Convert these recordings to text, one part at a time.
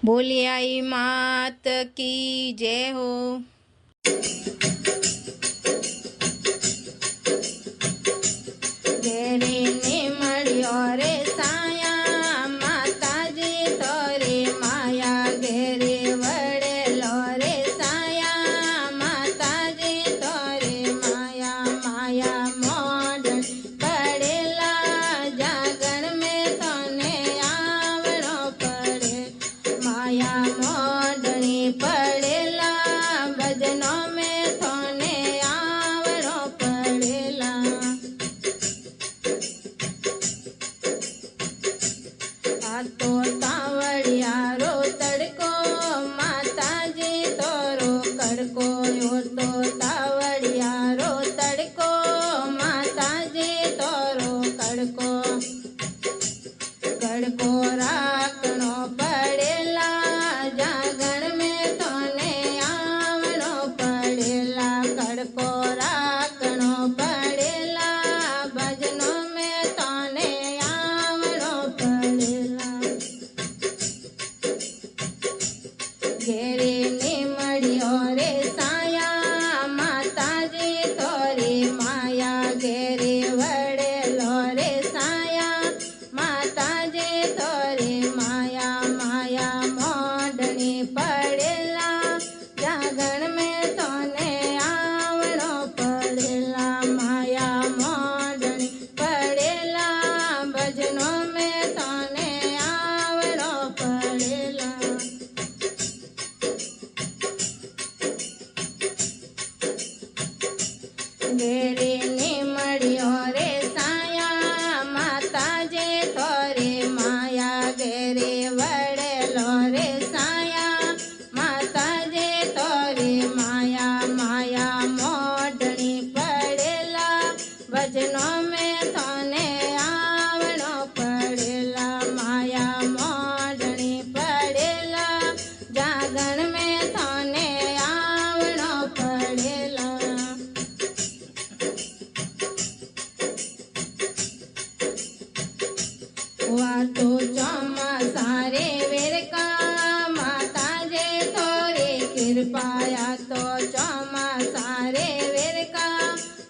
बोली आई मात की जय हो। घेरे ने मळ्यो रे साया माताजी तोरे माया घेरे वडेलो रे साया माताजी तोरे माया माया मोडन पड़ेला जागण में तोने आवड़ो पड़े माया मोडनी पड़ेला भजनों में तोने आवड़ो पड़ेला तो तावड़ियारो तड़को माताजी तोरो कड़को यो तो तावड़ियारो तड़को माताजी तोरो कड़को कड़को राखणो पड़ेला जागण में तोने आवणो पड़ेला कड़को राखणो पड़ेला भजनों में तोने आवणो पड़ेला घेरे ने मळ्यो रे साया माताजी तोरी माया घेरे वडेलो रे साया माताजी तोरी माया माया मोडनी पड़ेला जागण में तोने आवणो पड़ेला माया मोडनी पड़ेला भजनों में तोने आवणो पड़ेला घेरे ने मळ्यो रे साया माताजी तोरी माया घेरे वडेलो रे साया माताजी तोरी माया माया मोडनी पड़ेला भजनों में तोने आवणो पड़ेला माया मोडनी पड़ेला जागण में तोने आवणो पड़ेला वातो चौमासा रे वेरका माताजे तोरी कृपाया तो चौमासा रे वेरका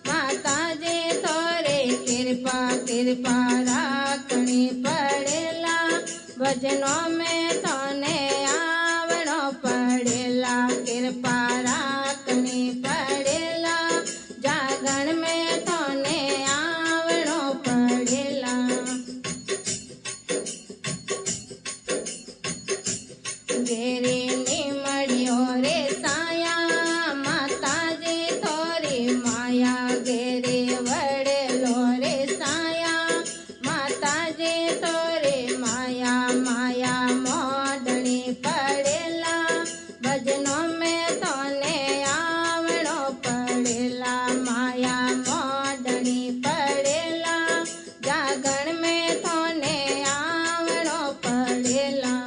माताजे तोरे कृपा कृपा राखणी पड़ेला भजनों में तोने आवणो पड़ेला कृपा राखणी पड़ेला जागण में तोने आवणो पड़ेला घेरे ने मळ्यो रे साया माताजी तोरी माया घेरे वडेलो रे साया माताजी तोरी माया माया मोडनी पड़ेला भजनों में तोने आवणो पड़ेला माया मोडनी पड़ेला जागण में तोने आवणो पड़ेला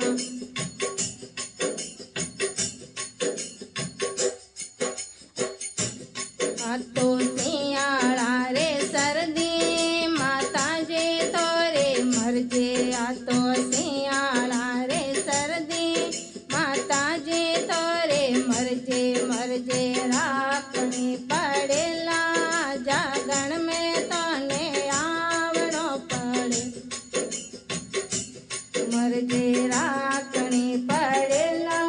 तो सियाळा रे सर्दी माताजी तोरे मरजे आ तो सियाळा रे सर्दी माताजी तोरे मरजे मरजे राखणी पड़ेला जागण में तोने आवणो पड़े मरजे राखणी पड़ेला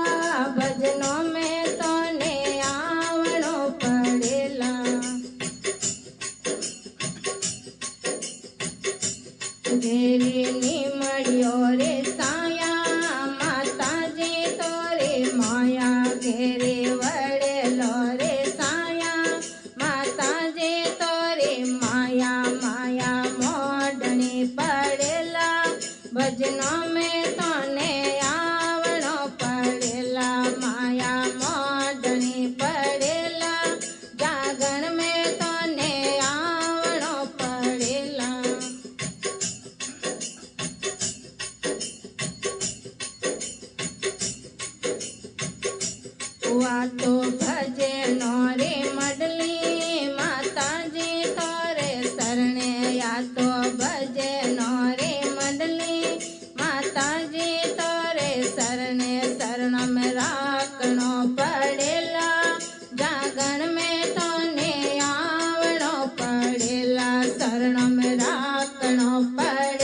भजनों में तोने आवणो पड़ेला घेरे ने मळ्यो रे साया माताजी तोरे माया घेरे वडेलो रे साया माताजी तोरे माया माया मोडनी पड़ेला भजनों में तोने आवणो पड़ेला माया मोडनी पड़ेला जागण में तोने आवणो पड़ेला वातो भजनो रे मडली माताजी तोरे सरणे या तो भजनो रे मडली माताजी तोरे सरणे નો પડ